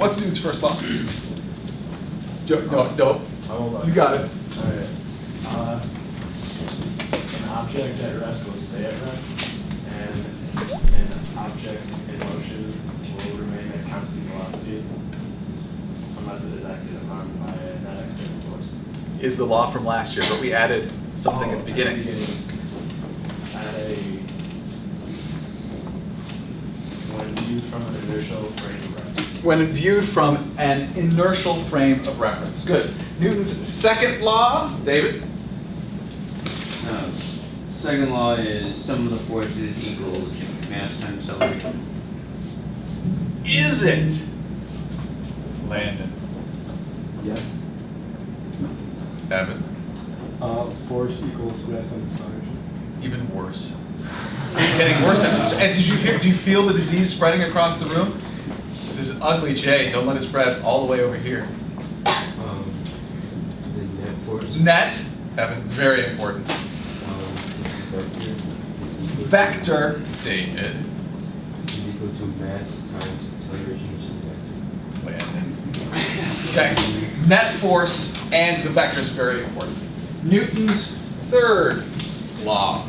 What's Newton's first law? No. Hold on. You got it. All right. An object at rest will stay at rest, and an object in motion will remain at constant velocity unless it is acted upon by a net external force. Is the law from last year, but we added something at the beginning. When viewed from an inertial frame of reference. When viewed from an inertial frame of reference. Good. Newton's second law, David? Second law is sum of the forces equals mass times acceleration. Is it? Landon. Yes. Evan. Force equals mass times acceleration. Even worse. It's getting worse. And do you feel the disease spreading across the room? This is ugly, Jay. Don't let it spread all the way over here. The net force. Net, Evan, very important. Vector, David. Is equal to mass times acceleration, which is a vector. Landon. Okay. Net force and the vector is very important. Newton's third law.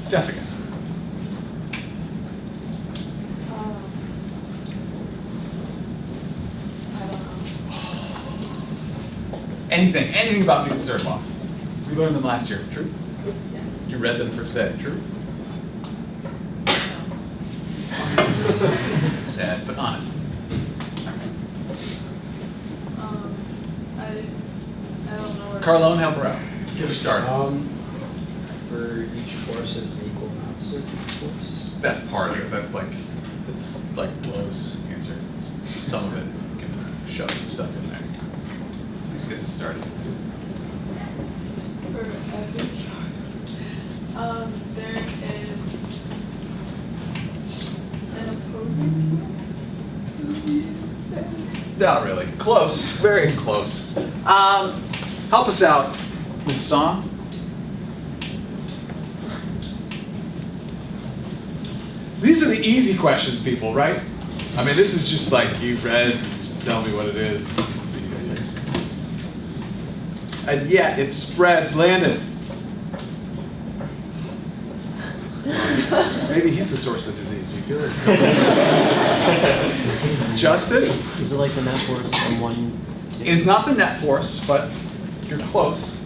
Jessica. I don't know. Anything about Newton's third law. We learned them last year. True? Yes. You read them for today. True? Sad, but honest. I don't know. Carlone, help her out. Get her started. For each force is an equal and opposite force. That's part of it. That's like, it's like Lowe's answer. It's some of it. You can shove some stuff in there. This gets us started. For every force, there is an opposing force. Not really. Close. Very close. Help us out, Ms. Song. These are the easy questions, people, right? I mean, this is just like you read, just tell me what it is. It's easy. And yet, it spreads. Landon. Maybe he's the source of the disease. You feel it's coming. Justin? Is it like the net force on one? It is not the net force, but you're close.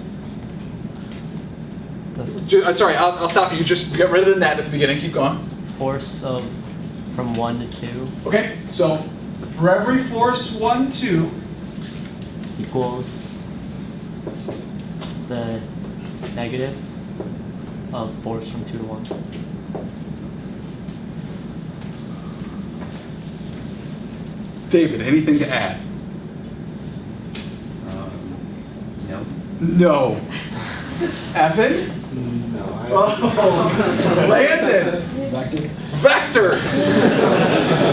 The Sorry, I'll stop you. You just get rid of the net at the beginning. Keep going. force of from 1 to 2 Okay, so for every force 1, 2, equals the negative of force from 2 to 1. David, anything to add? No. No. Evan? No. Oh, Landon. Vector. Vectors.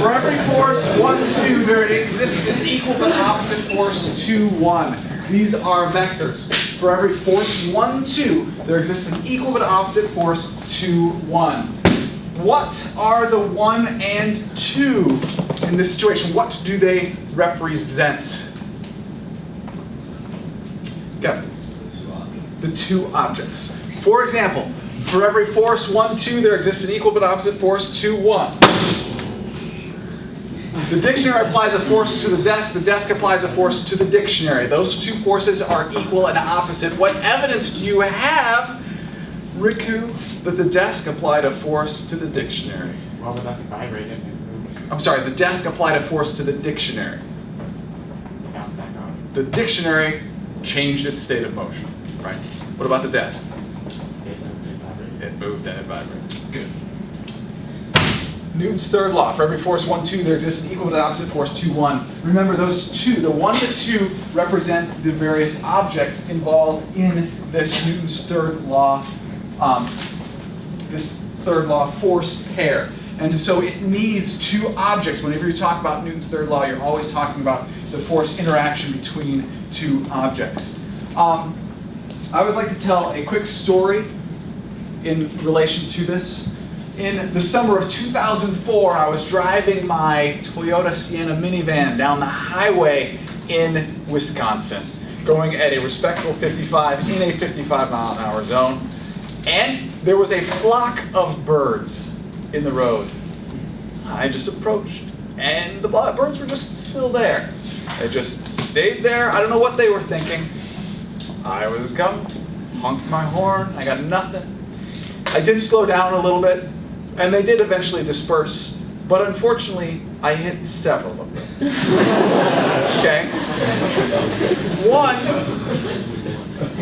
For every force 1, 2, there exists an equal but opposite force 2, 1. These are vectors. For every force 1, 2, there exists an equal but opposite force 2, 1. What are the 1 and 2 in this situation? What do they represent? Kevin. The two objects. For example, for every force 1, 2, there exists an equal but opposite force 2, 1. The dictionary applies a force to the desk applies a force to the dictionary. Those two forces are equal and opposite. What evidence do you have, Riku, that the desk applied a force to the dictionary? Well, the desk vibrated and moved. I'm sorry, the desk applied a force to the dictionary. Bounced back off. The dictionary changed its state of motion, right? What about the desk? It vibrated. It moved and it vibrated. Good. Newton's third law. For every force 1, 2, there exists an equal but opposite force 2, 1. Remember those two, the 1 to 2 represent the various objects involved in this Newton's third law, force pair. And so it needs two objects. Whenever you talk about Newton's third law, you're always talking about the force interaction between two objects. I always like to tell a quick story in relation to this. In the summer of 2004, I was driving my Toyota Sienna minivan down the highway in Wisconsin, going at a respectable 55 in a 55-mile-an-hour zone. And there was a flock of birds in the road. I just approached, and the birds were just still there. They just stayed there. I don't know what they were thinking. I was coming, honked my horn, I got nothing. I did slow down a little bit, and they did eventually disperse, but unfortunately, I hit several of them. Okay?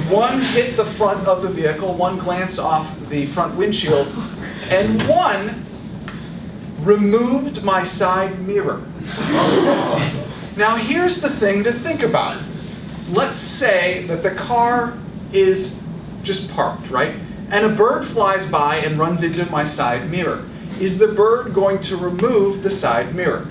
One hit the front of the vehicle, one glanced off the front windshield, and one removed my side mirror. Now here's the thing to think about. Let's say that the car is just parked, right? And a bird flies by and runs into my side mirror. Is the bird going to remove the side mirror?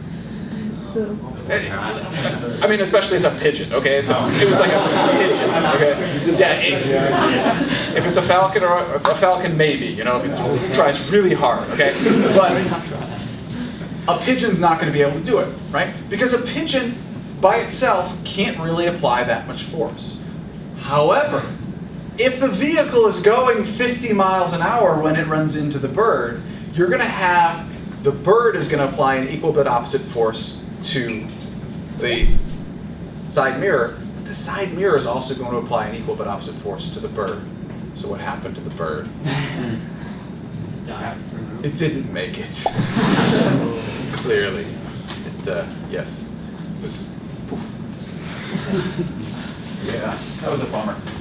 I mean, especially it's a pigeon, okay? It was like a pigeon, okay? Yeah, if it's a falcon or a falcon, maybe, you know, if it tries really hard, okay? But a pigeon's not going to be able to do it, right? Because a pigeon by itself can't really apply that much force. However, if the vehicle is going 50 miles an hour when it runs into the bird, you're going to have, the bird is going to apply an equal but opposite force to the side mirror, but the side mirror is also going to apply an equal but opposite force to the bird. So what happened to the bird? It didn't make it. Clearly. Yes. It was poof. Yeah, that was a bummer.